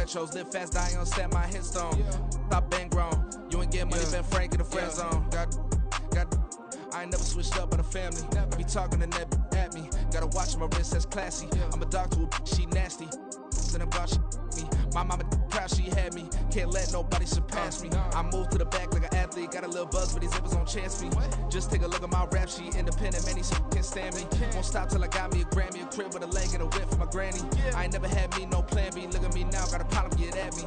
retros. Live fast, die on set, my headstone. Stop been grown. You ain't get money, been frank in the friend zone. I ain't never switched up on the family. Be talking to that at me. Gotta watch my wrist, that's classy. I'm a dog to a she nasty. Then about she me. My mama proud she had me. Can't let nobody surpass me. I moved to the back like an athlete. Got a little buzz, but these zippers on chance me. Just take a look at my rap sheet. Independent, man, these can't stand me. Won't stop till I got me a Grammy, a crib with a leg and a whip for my granny. I ain't never had me no plan B. Look at me now, got a problem, get at me.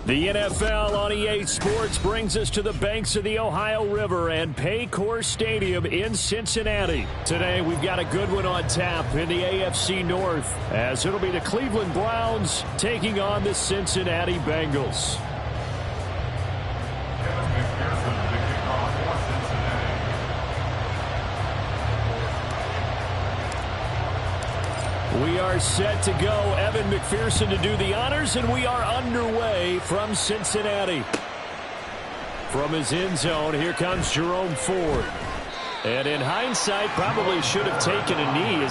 The NFL on EA Sports brings us to the banks of the Ohio River and Paycor Stadium in Cincinnati. Today, we've got a good one on tap in the AFC North, as it'll be the Cleveland Browns taking on the Cincinnati Bengals. We are set to go. Evan McPherson to do the honors, and we are underway from Cincinnati. From his end zone, here comes Jerome Ford. And in hindsight, probably should have taken a knee.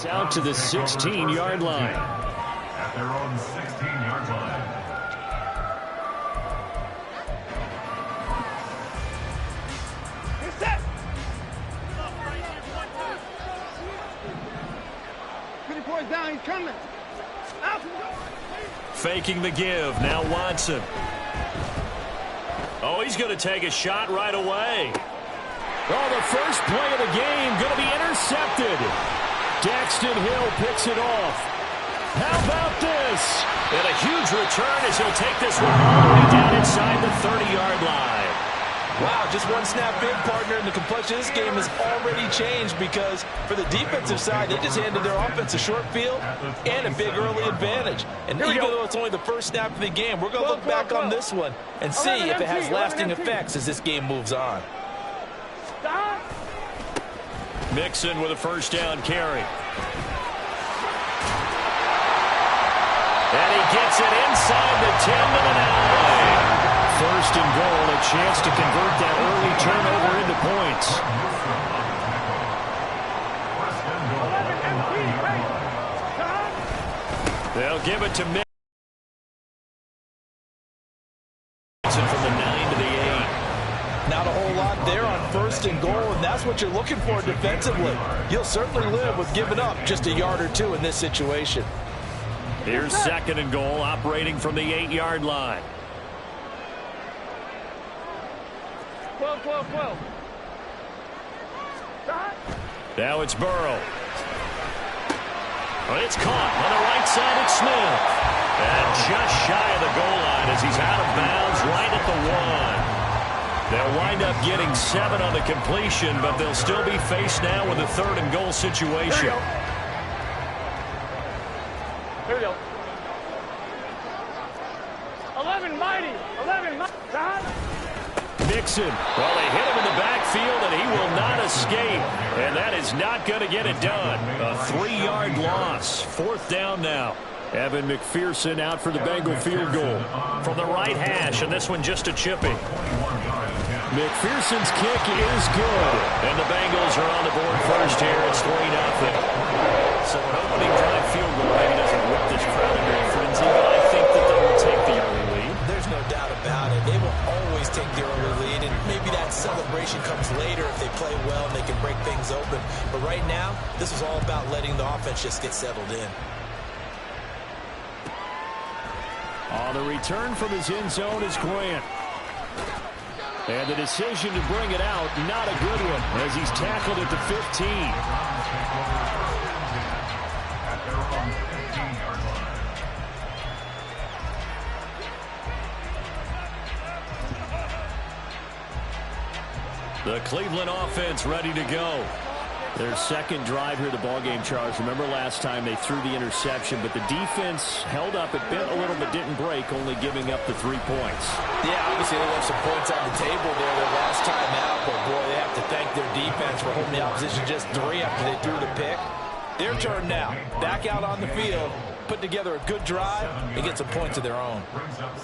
Out to the 16-yard line. At their own 16-yard line. Faking the give. Now Watson. Oh, he's going to take a shot right away. Oh, the first play of the game going to be intercepted. Daxton Hill picks it off. How about this? And a huge return as he'll take this one all the way down inside the 30-yard line. Wow, just one snap in, partner, and the complexion of this game has already changed because for the defensive side, they just handed their offense a short field and a big early advantage. And even though it's only the first snap of the game, we're going to look back on this one and see if it has lasting effects as this game moves on. Mixon with a first down carry. And he gets it inside the 10 to the 9. First and goal, a chance to convert that early turnover into points. They'll give it to Mixon from the 9 to the 8. Not a whole lot there on first and goal, and that's what you're looking for defensively. You'll certainly live with giving up just a yard or two in this situation. Here's second and goal, operating from the 8-yard line. 12. Now it's Burrow. Well, it's caught on the right side. It's Smith. And just shy of the goal line as he's out of bounds right at the 1. They'll wind up getting 7 on the completion, but they'll still be faced now with a third and goal situation. Here we go. 11 mighty. Mixon. Well, they hit him in the backfield, and he will not escape. And that is not going to get it done. A 3-yard loss. Fourth down now. Evan McPherson out for the Bengal field goal. From the right hash, and this one just a chipping. McPherson's kick is good. And the Bengals are on the board first here. It's 3-0. So an opening drive field goal maybe doesn't whip this crowd into a frenzy, but I think that they will take the early lead. There's no doubt about it. They will always take the early lead, and maybe that celebration comes later if they play well and they can break things open. But right now, this is all about letting the offense just get settled in. On the return from his end zone is Grant. And the decision to bring it out, not a good one, as he's tackled at the 15. The Cleveland offense ready to go. Their second drive here of the ballgame, Charles. Remember last time they threw the interception, but the defense held up. It bent a little but didn't break, only giving up the 3 points. Yeah, obviously they left some points on the table there their last time out, but boy, they have to thank their defense for holding the opposition just 3 after they threw the pick. Their turn now. Back out on the field, put together a good drive, and get some points of their own.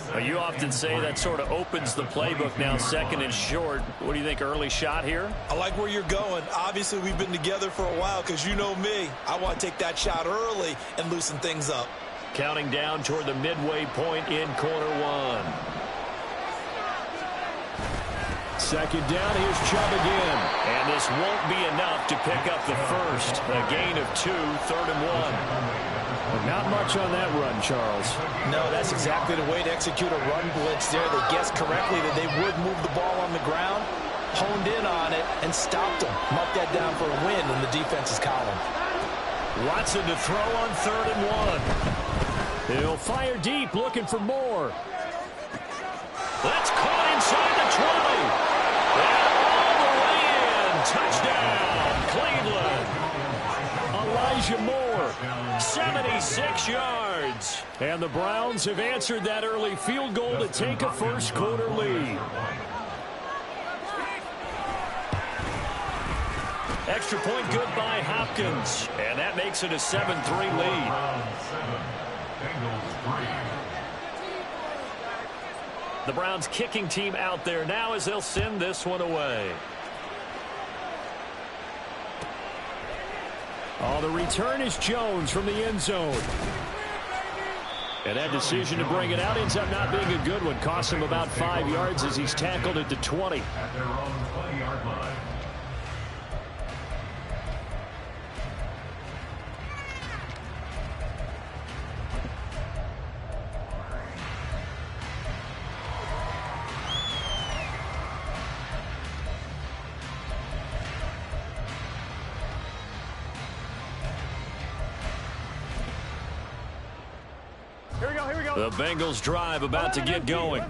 Well, you often say that sort of opens the playbook now, second and short. What do you think, early shot here? I like where you're going. Obviously, we've been together for a while because you know me. I want to take that shot early and loosen things up. Counting down toward the midway point in quarter 1. Second down, here's Chubb again. And this won't be enough to pick up the first. A gain of 2, third and 1. Not much on that run, Charles. No, that's exactly the way to execute a run blitz there. They guessed correctly that they would move the ball on the ground, honed in on it, and stopped them. Mark that down for a win in the defense's column. Watson to throw on third and 1. He'll fire deep, looking for more. That's caught inside the 20. And all the way in. Touchdown, Cleveland. Elijah Moore, 76 yards. And the Browns have answered that early field goal to take a first quarter lead. Extra point good by Hopkins. And that makes it a 7-3 lead. The Browns kicking team out there now as they'll send this one away. Oh, the return is Jones from the end zone. And that decision to bring it out ends up not being a good one. Costs him about 5 yards as he's tackled at the 20. The Bengals drive about to get going.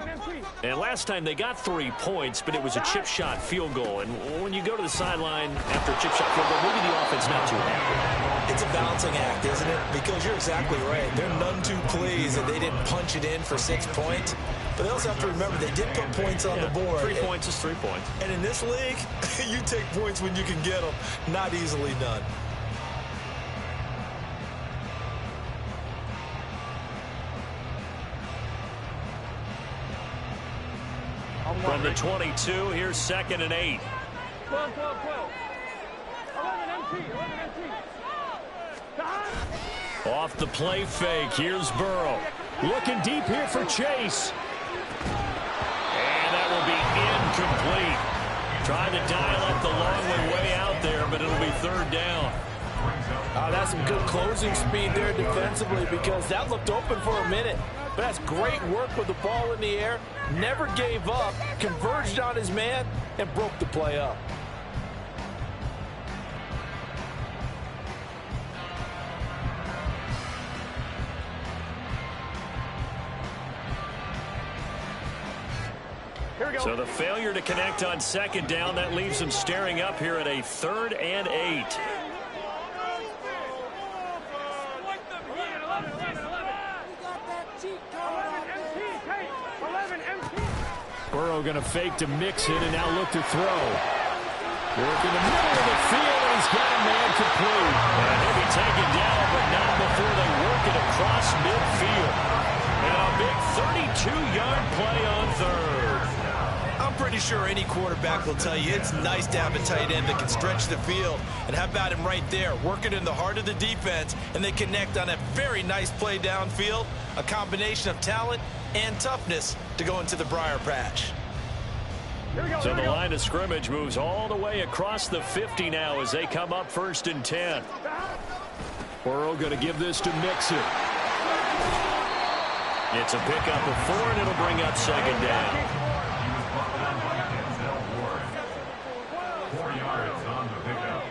And last time they got 3 points, but it was a chip shot field goal. And when you go to the sideline after a chip shot field goal, maybe the offense not too happy. It's a balancing act, isn't it? Because you're exactly right. They're none too pleased that they didn't punch it in for 6 points. But they also have to remember they did put points on the board. 3 points is 3 points. And in this league, you take points when you can get them. Not easily done. From the 22, here's 2nd and 8. 12, 12, 12. 11 MT, 11 MT. Off the play fake, here's Burrow. Looking deep here for Chase. And that will be incomplete. Trying to dial up the long way out there, but it'll be 3rd down. That's some good closing speed there defensively because that looked open for a minute. But that's great work with the ball in the air. Never gave up, converged on his man, and broke the play up. Here we go. So the failure to connect on 2nd down, that leaves them staring up here at a 3rd and 8. 11 MT. Burrow going to fake to Mixon and now look to throw. Work in the middle of the field, and he's got a man complete. And he'll be taken down, but not before they work it across midfield. And a big 32-yard play on 3rd. I'm pretty sure any quarterback will tell you it's nice to have a tight end that can stretch the field. And how about him right there, working in the heart of the defense, and they connect on a very nice play downfield, a combination of talent and toughness to go into the briar patch. So the line of scrimmage moves all the way across the 50 now as they come up 1st and 10. Burrow going to give this to Mixon. It's a pickup of 4, and it'll bring up 2nd down. 4 yards on the pickup.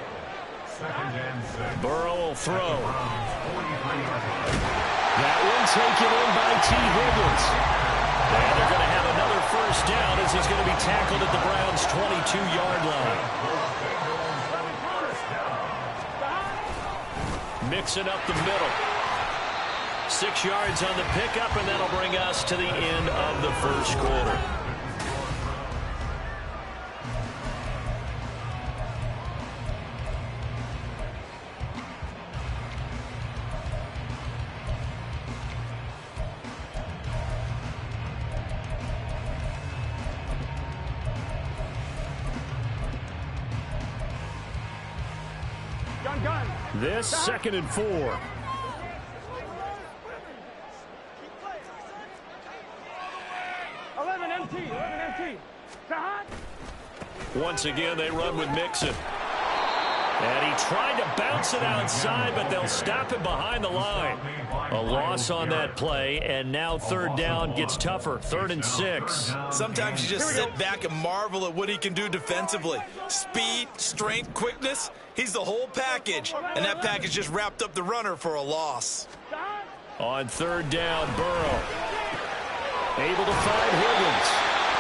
2nd and 6. Burrow will throw. That one taken in by T. Higgins. And they're going to have another 1st down as he's going to be tackled at the Browns' 22-yard line. Mixing up the middle. 6 yards on the pickup, and that'll bring us to the end of the 1st quarter. This 2nd and 4. 11 MT, 11 MT. Once again, they run with Mixon. And he tried to bounce it outside, but they'll stop him behind the line. A loss on that play, and now 3rd down gets tougher. 3rd and 6. Sometimes you just sit back and marvel at what he can do defensively. Speed, strength, quickness, he's the whole package. And that package just wrapped up the runner for a loss. On 3rd down, Burrow able to find Higgins.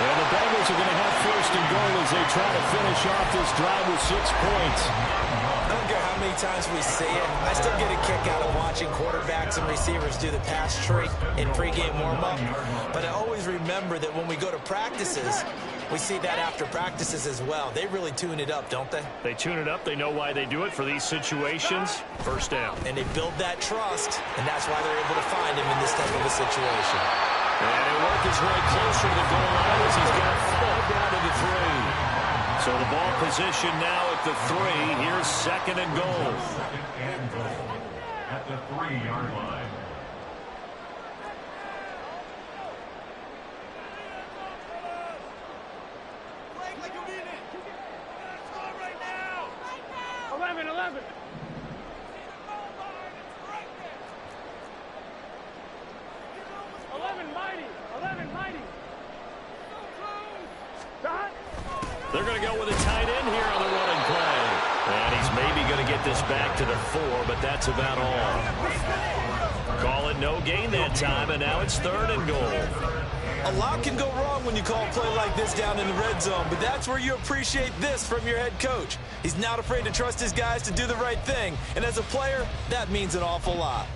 And the Bengals are going to have 1st and goal as they try to finish off this drive with 6 points. I don't care how many times we see it. I still get a kick out of watching quarterbacks and receivers do the pass trick in pregame warm-up. But I always remember that when we go to practices, we see that after practices as well. They really tune it up, don't they? They tune it up. They know why they do it for these situations. 1st down. And they build that trust, and that's why they're able to find him in this type of a situation. And he'll work his way closer to the goal line as he's got 4 down to the 3. So the ball position now at the 3. Here's 2nd and goal. 2nd and goal at the 3-yard line. Like you mean it. Let's go right now. 11, 11. 11 mighty. 11 mighty. They're going to go with a tight end here on the running play. And he's maybe going to get this back to the 4, but that's about all. Call it no gain that time, and now it's 3rd and goal. A lot can go wrong when you call a play like this down in the red zone, but that's where you appreciate this from your head coach. He's not afraid to trust his guys to do the right thing, and as a player, that means an awful lot.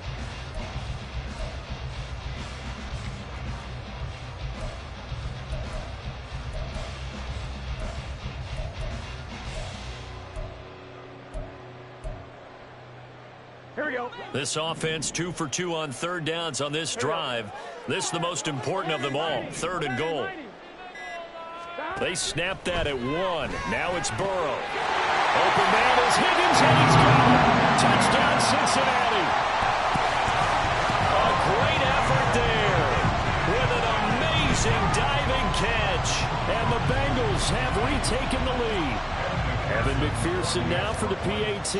Here we go. This offense 2 for 2 on 3rd downs on this drive. This is the most important of them all, 3rd and goal. They snapped that at 1. Now it's Burrow. Open man is Higgins, and he's got it. Touchdown, Cincinnati. A great effort there with an amazing diving catch. And the Bengals have retaken the lead. Evan McPherson now for the PAT.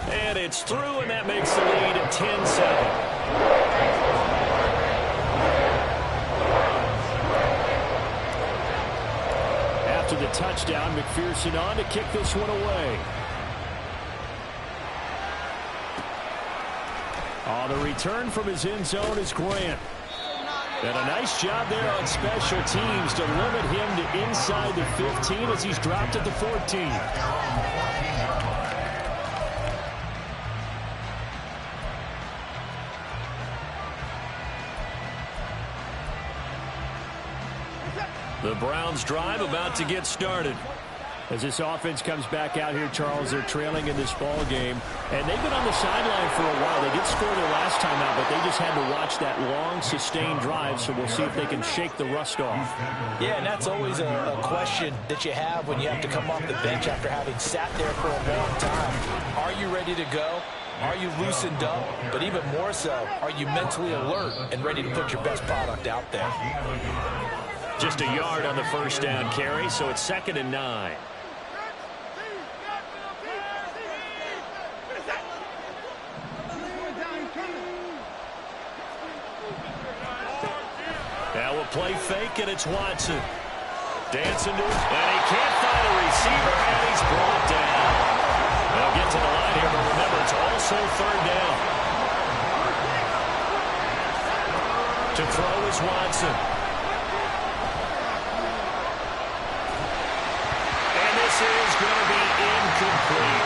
And it's through, and that makes the lead at 10-7. After the touchdown, McPherson on to kick this one away. On the return from his end zone is Grant. And a nice job there on special teams to limit him to inside the 15 as he's dropped at the 14. The Browns drive about to get started. As this offense comes back out here, Charles, they're trailing in this ball game. And they've been on the sideline for a while. They did score their last time out, but they just had to watch that long, sustained drive, so we'll see if they can shake the rust off. Yeah, and that's always a question that you have when you have to come off the bench after having sat there for a long time. Are you ready to go? Are you loosened up? But even more so, are you mentally alert and ready to put your best product out there? Just a yard on the first down carry, so it's 2nd and 9. Now we'll play fake, and it's Watson. Dancing to it, and he can't find a receiver, and he's brought down. They'll get to the line here, but remember, it's also 3rd down. To throw is Watson. Is going to be incomplete.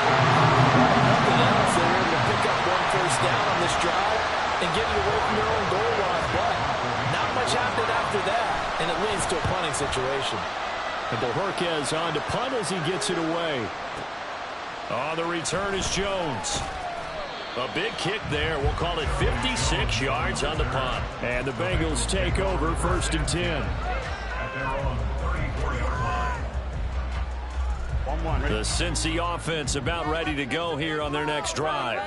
Nothing else. They were able to pick up 1 first down on this drive and get it away from their own goal line, but not much happened after that, and it leads to a punting situation. And Bohorquez on to punt as he gets it away. On the return is Jones. A big kick there. We'll call it 56 yards on the punt. And the Bengals take over 1st and 10. At their own 34-yard line. The Cincy offense about ready to go here on their next drive.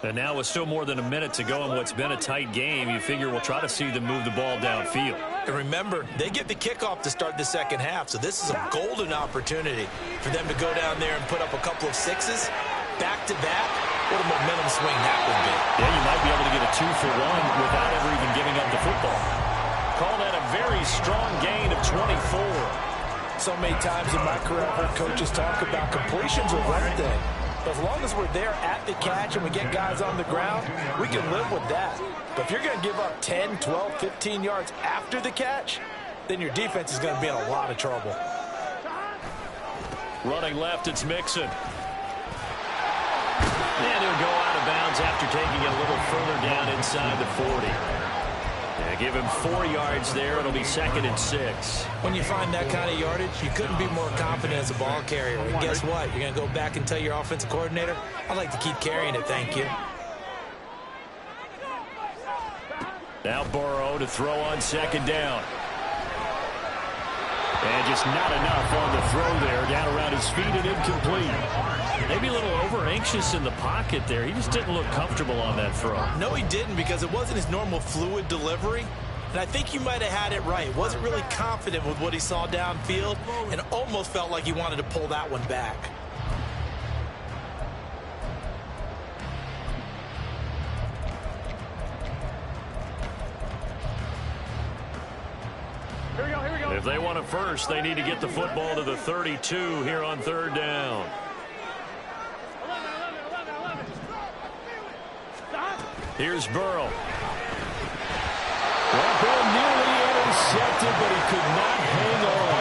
And now with still more than a minute to go in what's been a tight game, you figure we'll try to see them move the ball downfield. And remember, they get the kickoff to start the second half, so this is a golden opportunity for them to go down there and put up a couple of sixes back-to-back. What a momentum swing that would be. Yeah, you might be able to get a 2-for-1 without ever even giving up the football. Call that a very strong gain of 24. So many times in my career, I've heard coaches talk about completions are one thing. But as long as we're there at the catch and we get guys on the ground, we can live with that. But if you're going to give up 10, 12, 15 yards after the catch, then your defense is going to be in a lot of trouble. Running left, it's Mixon. And he'll go out of bounds after taking it a little further down inside the 40. Yeah, give him 4 yards there. It'll be 2nd and 6. When you find that kind of yardage, you couldn't be more confident as a ball carrier. And guess what? You're going to go back and tell your offensive coordinator, I'd like to keep carrying it, thank you. Now Burrow to throw on 2nd down. And just not enough on the throw there. Down around his feet and incomplete. Maybe a little over-anxious in the pocket there. He just didn't look comfortable on that throw. No, he didn't, because it wasn't his normal fluid delivery. And I think you might have had it right. Wasn't really confident with what he saw downfield and almost felt like he wanted to pull that one back. If they want it first, they need to get the football to the 32 here on 3rd down. Here's Burrow. That ball nearly intercepted, but he could not hang on.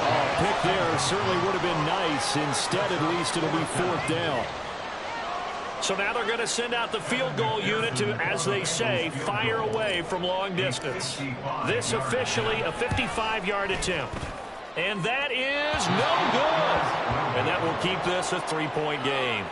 Oh, pick there certainly would have been nice. Instead, at least, it'll be 4th down. So now they're going to send out the field goal unit to, as they say, fire away from long distance. This officially a 55-yard attempt. And that is no good. And that will keep this a 3-point game.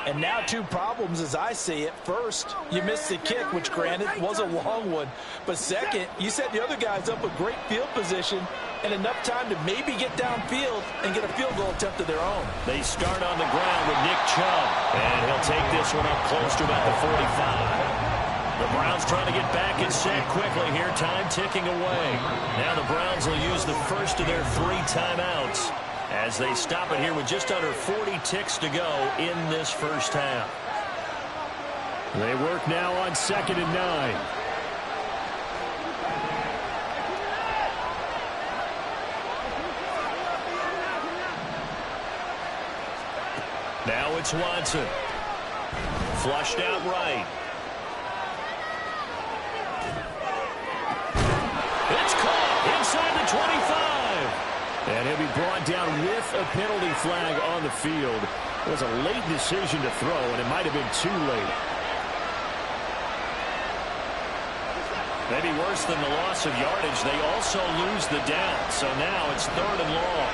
And now 2 problems as I see it. First, you missed the kick, which granted was a long one. But second, you set the other guys up with great field position and enough time to maybe get downfield and get a field goal attempt of their own. They start on the ground with Nick Chubb. And he'll take this one up close to about the 45. The Browns trying to get back and set quickly here. Time ticking away. Now the Browns will use the first of their 3 timeouts as they stop it here with just under 40 ticks to go in this first half. They work now on 2nd and 9. Now it's Watson. Flushed out right. It's caught inside the 25. And he'll be brought down with a penalty flag on the field. It was a late decision to throw, and it might have been too late. Maybe worse than the loss of yardage, they also lose the down. So now it's 3rd and long.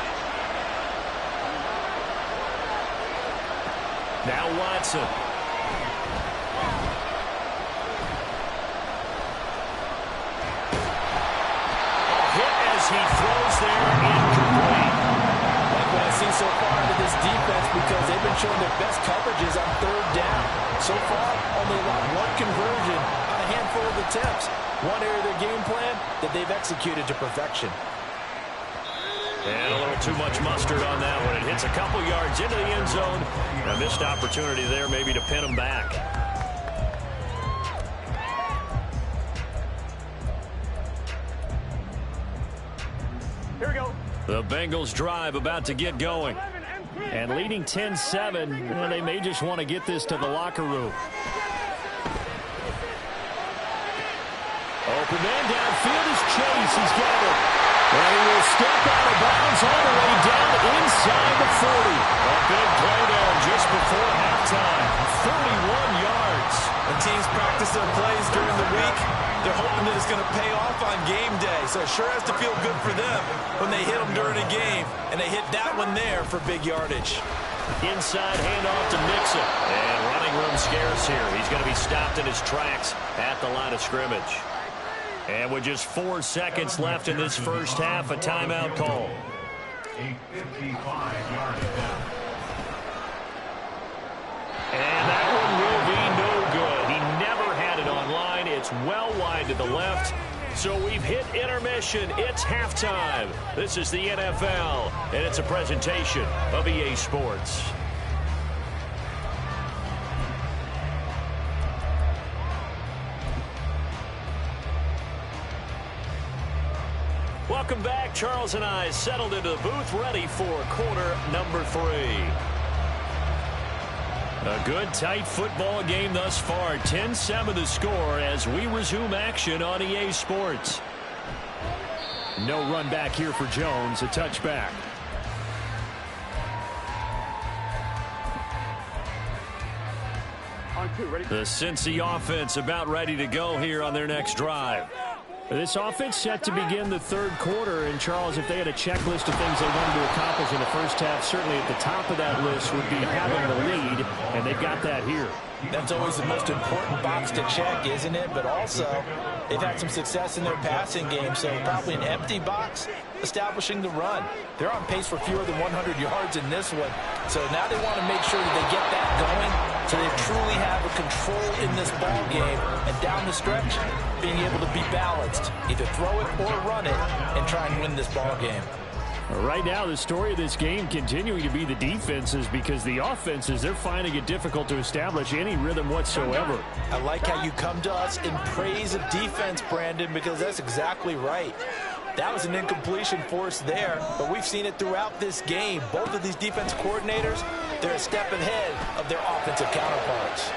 Now Watson. A hit as he throws there, incomplete. Like what I've seen so far into this defense, because they've been showing their best coverages on 3rd down. So far, only allowed 1 conversion on a handful of attempts. One area of their game plan that they've executed to perfection. And a little too much mustard on that one. It hits a couple yards into the end zone. A missed opportunity there maybe to pin them back. Here we go. The Bengals drive about to get going. And leading 10-7, well, they may just want to get this to the locker room. Open man downfield is Chase. He's got it. And he will step out of bounds all the way down inside the 40. A big play there just before halftime. 31 yards. When teams practice their plays during the week, they're hoping that it's going to pay off on game day. So it sure has to feel good for them when they hit them during a game. And they hit that one there for big yardage. Inside handoff to Mixon. And running room scarce here. He's going to be stopped in his tracks at the line of scrimmage. And with just 4 seconds left in this first half, a timeout call. A 55-yard attempt. And that one will be no good. He never had it on line. It's well wide to the left. So we've hit intermission. It's halftime. This is the NFL, and it's a presentation of EA Sports. Welcome back. Charles and I settled into the booth, ready for quarter number 3. A good, tight football game thus far. 10-7 the score as we resume action on EA Sports. No run back here for Jones. A touchback. The Cincy offense about ready to go here on their next drive. This offense set to begin the 3rd quarter. And, Charles, if they had a checklist of things they wanted to accomplish in the first half, certainly at the top of that list would be having the lead, and they've got that here. That's always the most important box to check, isn't it? But also, they've had some success in their passing game, so probably an empty box establishing the run. They're on pace for fewer than 100 yards in this one. So now they want to make sure that they get that going so they truly have a control in this ball game. And down the stretch, being able to be balanced, either throw it or run it, and try and win this ball game. Right now, the story of this game continuing to be the defenses, because the offenses, they're finding it difficult to establish any rhythm whatsoever. I like how you come to us in praise of defense, Brandon, because that's exactly right. That was an incompletion force there, but we've seen it throughout this game. Both of these defense coordinators, they're a step ahead of their offensive counterparts.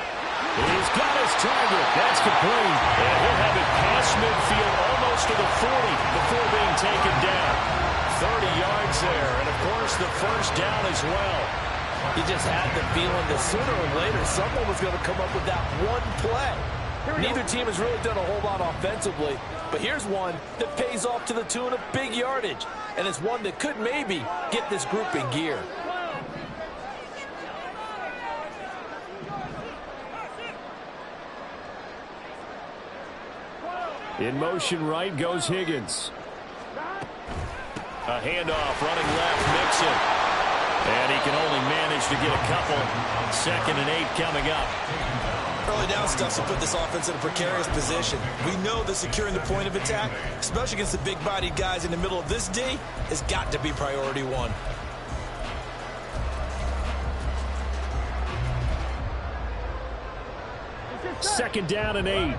He's got his target. That's complete. And he'll have it past midfield almost to the 40 before being taken down. 30 yards there, and of course the first down as well. He just had the feeling that sooner or later someone was going to come up with that one play. Neither team has really done a whole lot offensively, but here's one that pays off to the tune of big yardage, and it's one that could maybe get this group in gear. In motion right goes Higgins. A handoff, running left, Mixon. And he can only manage to get a couple. 2nd and 8 coming up. Early down stuff will put this offense in a precarious position. We know that securing the point of attack, especially against the big-bodied guys in the middle of this D, has got to be priority one. Second down and 8.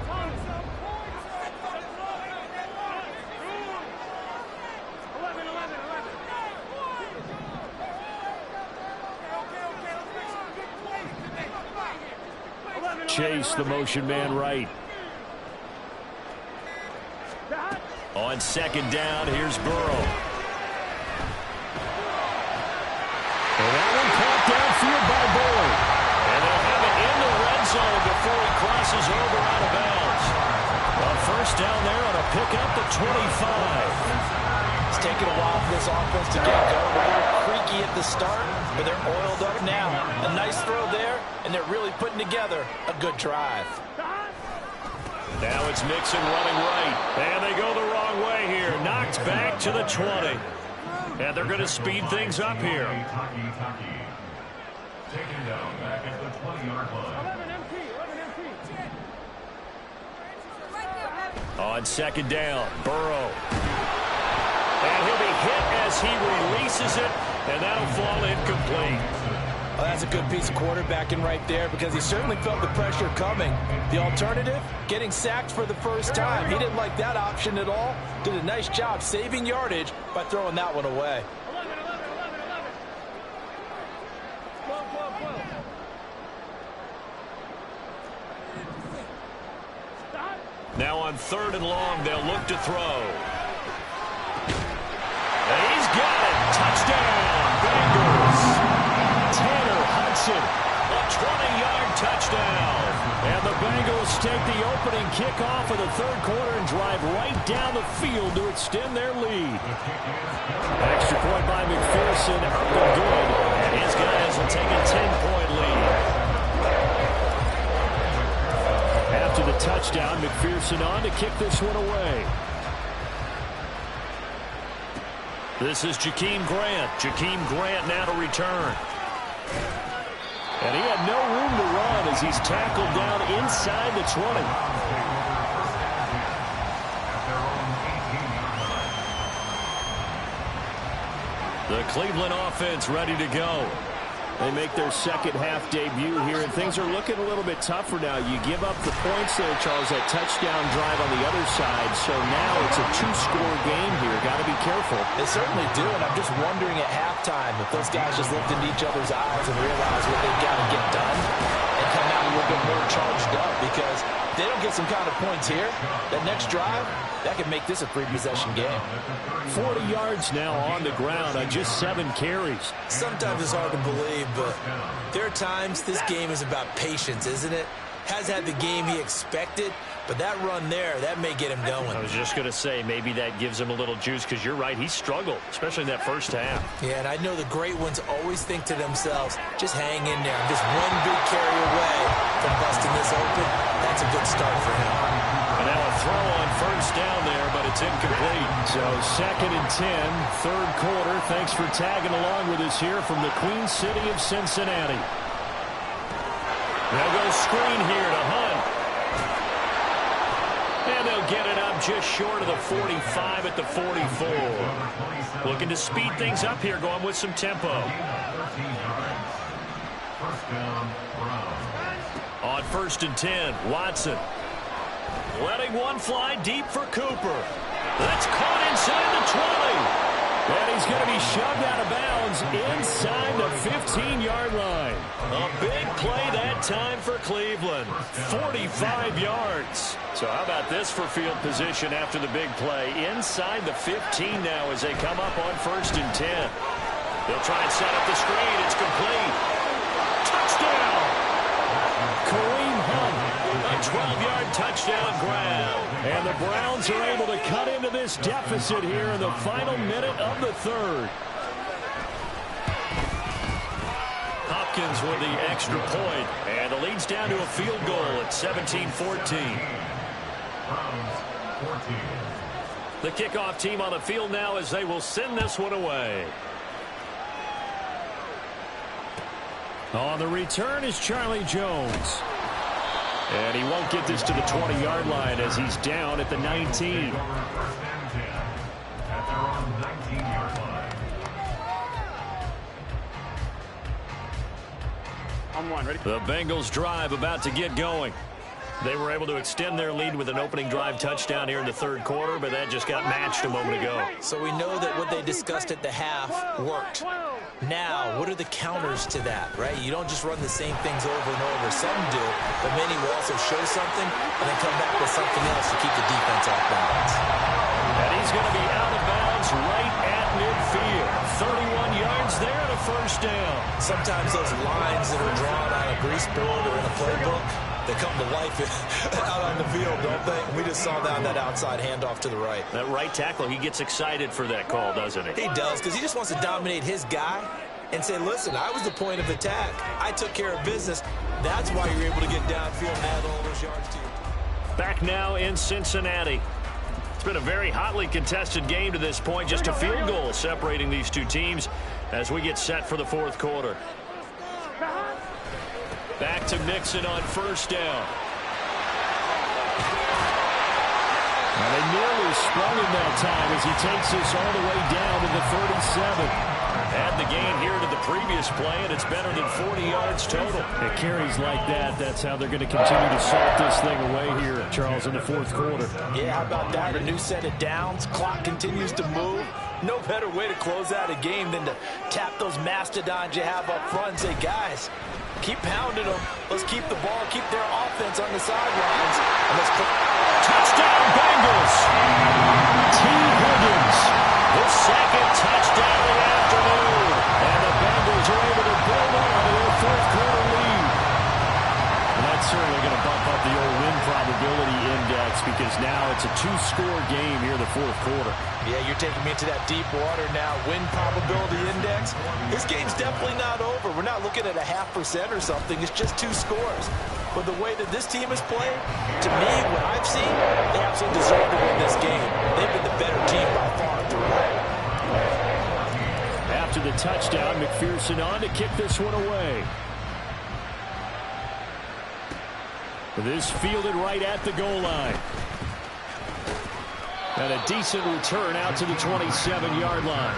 Chase, the motion man right. On 2nd down, here's Burrow. And that one caught downfield by Boyd. And they'll have it in the red zone before he crosses over out of bounds. A first down there on a pickup at 25. It's taken a while for this offense to get going. A little creaky at the start, but they're oiled up now. A nice throw there, and they're really putting together a good drive. Now it's Mixon running right. And they go the wrong way here. Knocked back to the 20. And they're going to speed things up here. Taken down back at the 20-yard line. On 2nd down, Burrow. And he'll be hit as he releases it, and that'll fall incomplete. Well, that's a good piece of quarterbacking right there because he certainly felt the pressure coming. The alternative, getting sacked for the first time. He didn't like that option at all. Did a nice job saving yardage by throwing that one away. Now on 3rd and long, they'll look to throw. And he's got it. Touchdown, Bengals. Tanner Hudson, a 20-yard touchdown. And the Bengals take the opening kickoff of the 3rd quarter and drive right down the field to extend their lead. Extra point by McPherson, up and good. And his guys will take a 10-point lead. After the touchdown, McPherson on to kick this one away. This is Jakeem Grant. Jakeem Grant now to return. And he had no room to run as he's tackled down inside the 20. The Cleveland offense ready to go. They make their second half debut here, and things are looking a little bit tougher now. You give up the points there, Charles, that touchdown drive on the other side. So now it's a 2-score game here. Got to be careful. They certainly do, and I'm just wondering at halftime if those guys just looked into each other's eyes and realized what they've got to get done and come out a little bit more charged up, because if they don't get some kind of points here, that next drive, that could make this a 3-possession game. 40 yards now on the ground on just 7 carries. Sometimes it's hard to believe, but there are times this game is about patience, isn't it? Has had the game he expected, but that run there, that may get him going. I was just going to say, maybe that gives him a little juice, because you're right, he struggled, especially in that first half. Yeah, and I know the great ones always think to themselves, just hang in there. I'm just one big carry away from busting this open. That's a good start for him. And now a throw on first down there, but it's incomplete. So 2nd and 10, 3rd quarter. Thanks for tagging along with us here from the Queen City of Cincinnati. They'll go screen here to Hunt. And they'll get it up just short of the 45 at the 44. Looking to speed things up here, going with some tempo. On 1st and 10, Watson. Letting one fly deep for Cooper. That's caught inside the And he's going to be shoved out of bounds inside the 15-yard line. A big play that time for Cleveland. 45 yards. So how about this for field position after the big play? Inside the 15 now as they come up on 1st and 10. They'll try and set up the screen. It's complete. Touchdown! Kareem Hunt, a 12-yard touchdown grab. And the Browns are able to cut into this deficit here in the final minute of the 3rd. Hopkins with the extra point, and the lead's down to a field goal at 17-14. The kickoff team on the field now as they will send this one away. On the return is Charlie Jones. And he won't get this to the 20-yard line as he's down at the 19. The Bengals drive about to get going. They were able to extend their lead with an opening drive touchdown here in the 3rd quarter, but that just got matched a moment ago. So we know that what they discussed at the half worked. Now, what are the counters to that, right? You don't just run the same things over and over. Some do, but many will also show something and then come back with something else to keep the defense off balance. And he's going to be out of bounds right at midfield. 31 yards there and a 1st down. Sometimes those lines that are drawn on a grease board or in a playbook, they come to life out on the field, don't they? We just saw that outside handoff to the right. That right tackle, he gets excited for that call, doesn't he? He does, because he just wants to dominate his guy and say, listen, I was the point of attack. I took care of business. That's why you're able to get downfield and add all those yards to you. Back now in Cincinnati. It's been a very hotly contested game to this point. Just a field goal separating these two teams as we get set for the 4th quarter. Back to Mixon on 1st down. And they nearly sprung him that time as he takes this all the way down to the 37. Add the gain here to the previous play, and it's better than 40 yards total. It carries like that. That's how they're going to continue to salt this thing away here, Charles, in the 4th quarter. Yeah, how about that? A new set of downs. Clock continues to move. No better way to close out a game than to tap those mastodons you have up front and say, guys, keep pounding them. Let's keep the ball, keep their offense on the sidelines. And let's touchdown, Bengals! T. Higgins, his 2nd touchdown of the afternoon. And the Bengals are able to build on to their 4th quarter lead. And that's certainly going to bump up the old win probability index because now it's a 2-score game here in the 4th quarter. Yeah, you're taking me into that deep water now. Win probability index. This game's definitely not over. We're not looking at a 0.5% or something. It's just 2 scores. But the way that this team has played, to me, what I've seen, they absolutely deserve to win this game. They've been the better team by far throughout. After the touchdown, McPherson on to kick this one away. This fielded right at the goal line. And a decent return out to the 27-yard line.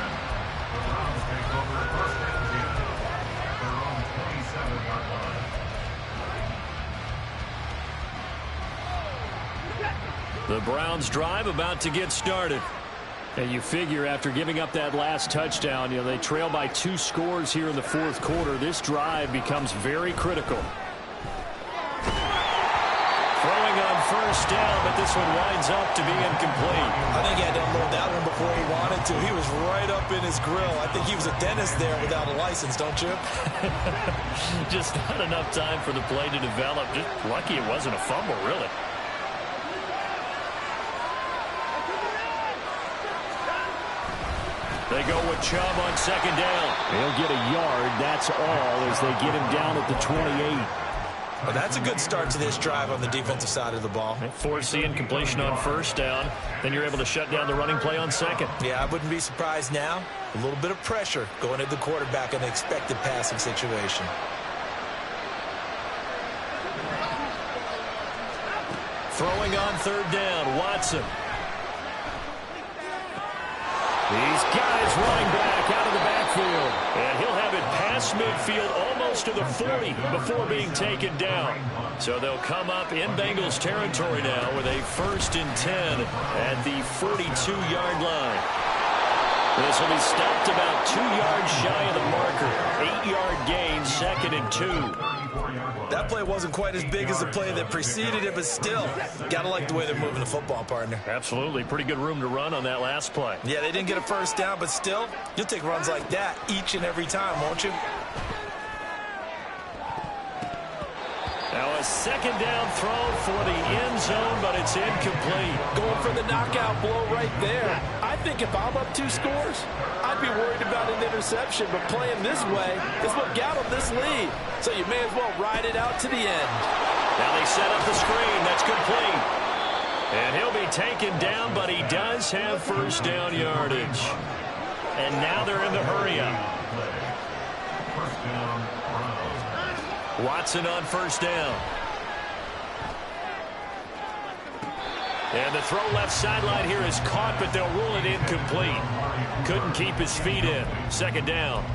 The Browns drive about to get started. And you figure after giving up that last touchdown, they trail by 2 scores here in the 4th quarter. This drive becomes very critical. Throwing on 1st down, but this one winds up to be incomplete. I think he had to unload that one before he wanted to. He was right up in his grill. I think he was a dentist there without a license, don't you? Just not enough time for the play to develop. Just lucky it wasn't a fumble, really. They go with Chubb on 2nd down. He'll get a yard, that's all, as they get him down at the 28. Well, that's a good start to this drive on the defensive side of the ball. Force the incompletion on 1st down. Then you're able to shut down the running play on 2nd. Yeah, I wouldn't be surprised now. A little bit of pressure going at the quarterback in an expected passing situation. Throwing on 3rd down, Watson. These guys running back out of the backfield. And he'll have it past midfield almost to the 40 before being taken down. So they'll come up in Bengals territory now with a 1st and 10 at the 42-yard line. This will be stopped about 2 yards shy of the marker. 8-yard gain, 2nd and 2. That play wasn't quite as big as the play that preceded it, but still, got to like the way they're moving the football, partner. Absolutely. Pretty good room to run on that last play. Yeah, they didn't get a first down, but still, you'll take runs like that each and every time, won't you? Now a 2nd down throw for the end zone, but it's incomplete. Going for the knockout blow right there. I think if I'm up 2 scores, I'd be worried about an interception, but playing this way is what got them this lead. So you may as well ride it out to the end. Now they set up the screen. That's complete. And he'll be taken down, but he does have first down yardage. And now they're in the hurry-up. First down, Browns. Watson on first down. And the throw left sideline here is caught, but they'll rule it incomplete. Couldn't keep his feet in. 2nd down.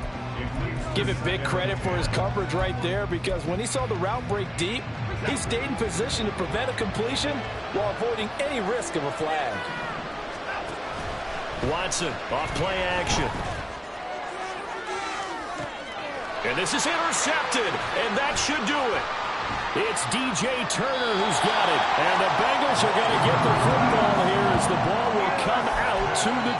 Give it big credit for his coverage right there, because when he saw the route break deep, he stayed in position to prevent a completion while avoiding any risk of a flag. Watson off play action. And this is intercepted, and that should do it. It's DJ Turner who's got it. And the Bengals are going to get the football here as the ball will come out to the